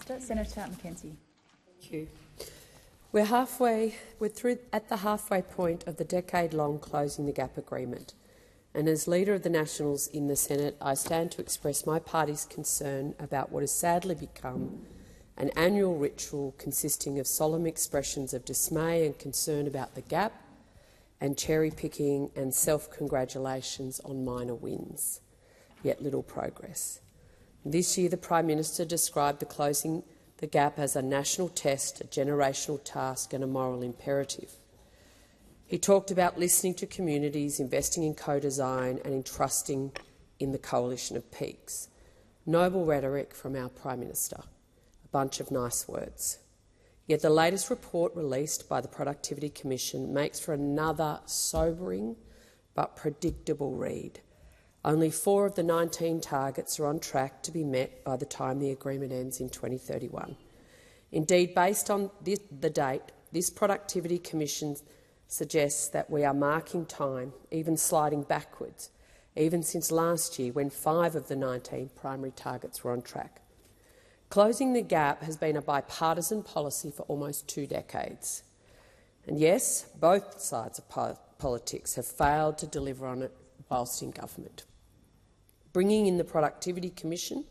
Minister. Senator McKenzie. Thank you. We're at the halfway point of the decade-long Closing the Gap agreement, and as Leader of the Nationals in the Senate, I stand to express my party's concern about what has sadly become an annual ritual consisting of solemn expressions of dismay and concern about the gap and cherry-picking and self-congratulations on minor wins, yet little progress. This year, the Prime Minister described the Closing the Gap as a national test, a generational task and a moral imperative. He talked about listening to communities, investing in co-design and entrusting in the coalition of peaks. Noble rhetoric from our Prime Minister, a bunch of nice words. Yet the latest report released by the Productivity Commission makes for another sobering but predictable read. Only 4 of the 19 targets are on track to be met by the time the agreement ends in 2031. Indeed, based on the date, this Productivity Commission suggests that we are marking time, even sliding backwards, even since last year when 5 of the 19 primary targets were on track. Closing the gap has been a bipartisan policy for almost 2 decades. And yes, both sides of politics have failed to deliver on it whilst in government. Bringing in the Productivity Commission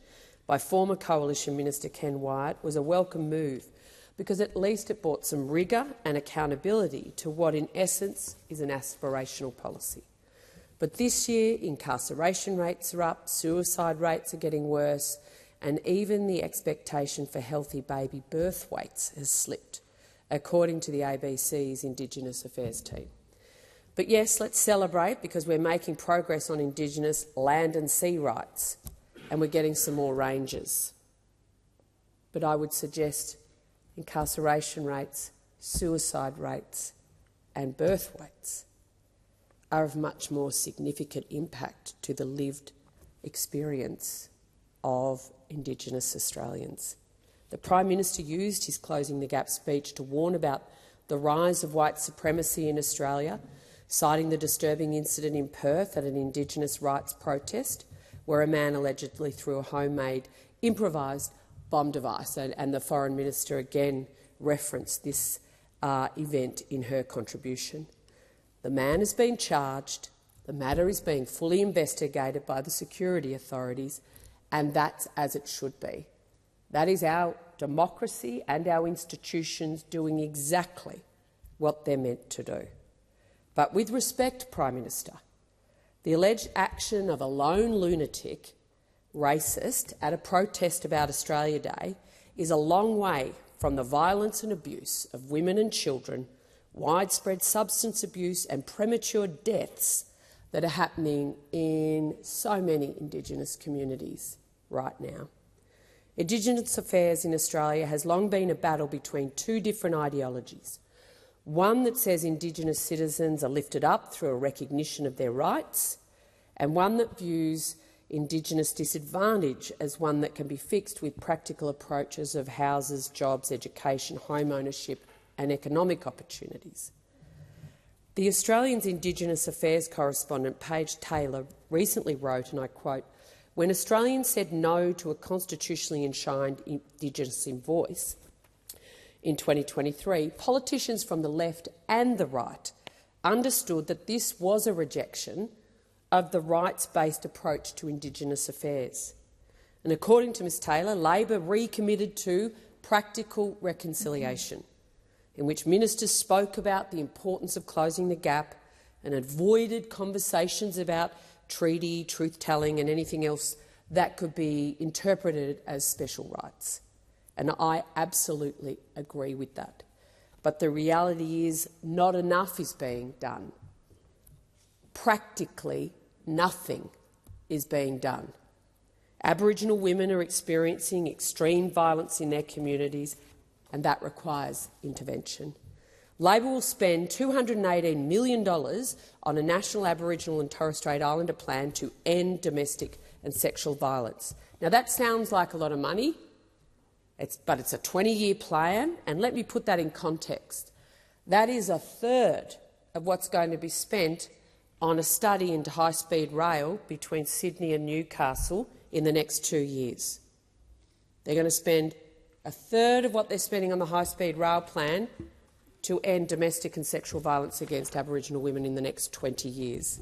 by former Coalition Minister Ken Wyatt was a welcome move because at least it brought some rigour and accountability to what in essence is an aspirational policy. But this year, incarceration rates are up, suicide rates are getting worse, and even the expectation for healthy baby birth weights has slipped, according to the ABC's Indigenous Affairs team. But yes, let's celebrate because we're making progress on Indigenous land and sea rights and we're getting some more rangers. But I would suggest incarceration rates, suicide rates and birth weights are of much more significant impact to the lived experience of Indigenous Australians. The Prime Minister used his Closing the Gap speech to warn about the rise of white supremacy in Australia, citing the disturbing incident in Perth at an Indigenous rights protest where a man allegedly threw a homemade improvised bomb device, and the Foreign Minister again referenced this event in her contribution. The man has been charged, the matter is being fully investigated by the security authorities, and that's as it should be. That is our democracy and our institutions doing exactly what they're meant to do. But with respect, Prime Minister, the alleged action of a lone lunatic racist at a protest about Australia Day is a long way from the violence and abuse of women and children, widespread substance abuse and premature deaths that are happening in so many Indigenous communities right now. Indigenous affairs in Australia has long been a battle between 2 different ideologies. One that says Indigenous citizens are lifted up through a recognition of their rights, and one that views Indigenous disadvantage as one that can be fixed with practical approaches of houses, jobs, education, home ownership and economic opportunities. The Australian's Indigenous Affairs correspondent Paige Taylor recently wrote, and I quote, "When Australians said no to a constitutionally enshrined Indigenous voice in 2023, politicians from the left and the right understood that this was a rejection of the rights-based approach to Indigenous affairs. And according to Ms Taylor, Labor recommitted to practical reconciliation, in which ministers spoke about the importance of closing the gap and avoided conversations about treaty, truth-telling and anything else that could be interpreted as special rights. And I absolutely agree with that. But the reality is not enough is being done. Practically nothing is being done. Aboriginal women are experiencing extreme violence in their communities, and that requires intervention. Labor will spend $218 million on a national Aboriginal and Torres Strait Islander plan to end domestic and sexual violence. Now, that sounds like a lot of money, but it's a 20-year plan, and let me put that in context. That is a third of what's going to be spent on a study into high-speed rail between Sydney and Newcastle in the next 2 years. They're going to spend a third of what they're spending on the high-speed rail plan to end domestic and sexual violence against Aboriginal women in the next 20 years.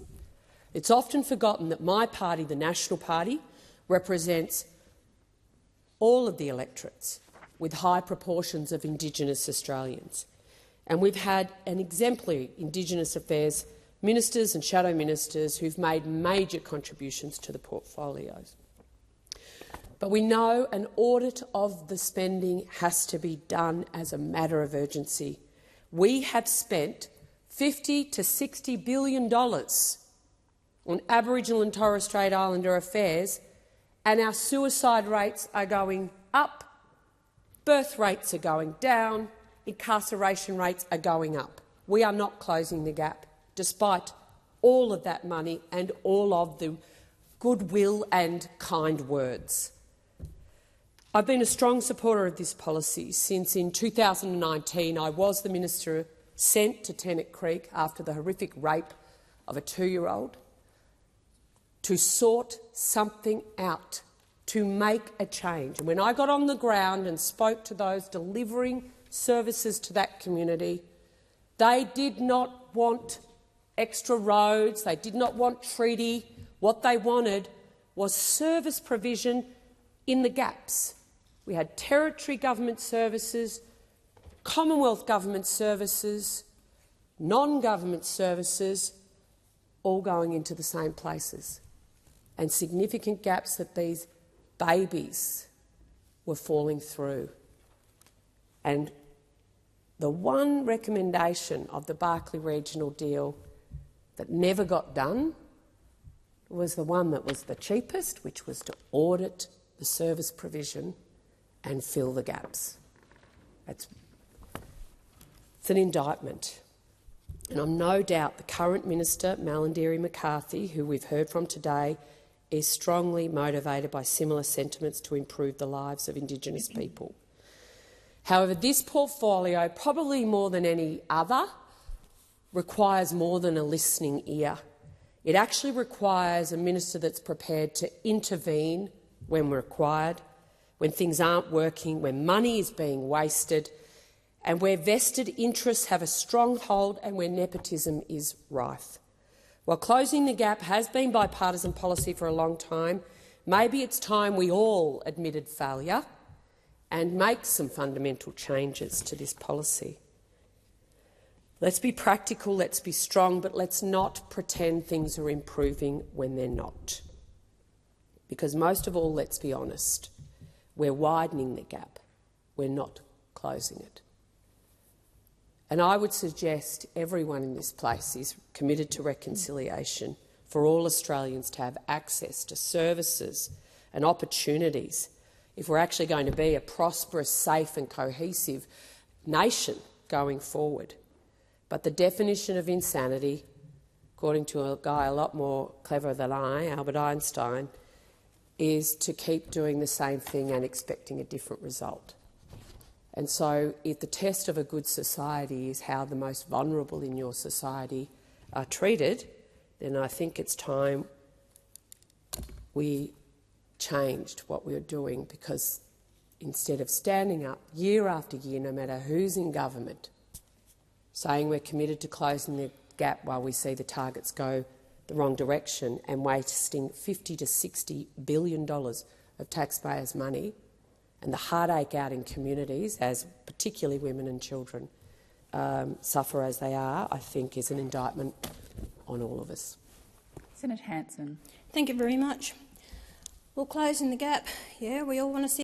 It's often forgotten that my party, the National Party, represents all of the electorates with high proportions of Indigenous Australians. And we've had an exemplary Indigenous Affairs ministers and shadow ministers who've made major contributions to the portfolios. But we know an audit of the spending has to be done as a matter of urgency. We have spent $50 to $60 billion on Aboriginal and Torres Strait Islander affairs, and our suicide rates are going up, birth rates are going down, incarceration rates are going up. We are not closing the gap, despite all of that money and all of the goodwill and kind words. I've been a strong supporter of this policy since in 2019 I was the minister sent to Tennant Creek after the horrific rape of a 2-year-old to sort something out, to make a change. And when I got on the ground and spoke to those delivering services to that community, they did not want extra roads, they did not want treaty. What they wanted was service provision in the gaps. We had territory government services, Commonwealth government services, non-government services, all going into the same places, and significant gaps that these babies were falling through. And the one recommendation of the Barkly Regional deal that never got done was the one that was the cheapest, which was to audit the service provision and fill the gaps. It's an indictment. And I'm no doubt the current Minister, Malarndirri McCarthy, who we've heard from today, is strongly motivated by similar sentiments to improve the lives of Indigenous people. However, this portfolio, probably more than any other, requires more than a listening ear. It actually requires a minister that's prepared to intervene when required, when things aren't working, when money is being wasted, and where vested interests have a strong hold and where nepotism is rife. While closing the gap has been bipartisan policy for a long time, maybe it's time we all admitted failure and make some fundamental changes to this policy. Let's be practical, let's be strong, but let's not pretend things are improving when they're not. Because most of all, let's be honest, we're widening the gap, we're not closing it. And I would suggest everyone in this place is committed to reconciliation for all Australians to have access to services and opportunities if we're actually going to be a prosperous, safe and cohesive nation going forward. But the definition of insanity, according to a guy a lot more clever than I, Albert Einstein, is to keep doing the same thing and expecting a different result. And so if the test of a good society is how the most vulnerable in your society are treated, then I think it's time we changed what we were doing, because instead of standing up year after year, no matter who's in government, saying we're committed to closing the gap while we see the targets go the wrong direction and wasting $50 to $60 billion of taxpayers' money, and the heartache out in communities, as particularly women and children suffer as they are, I think is an indictment on all of us. Senator Hanson. Thank you very much. Well, closing the gap, yeah, we all want to see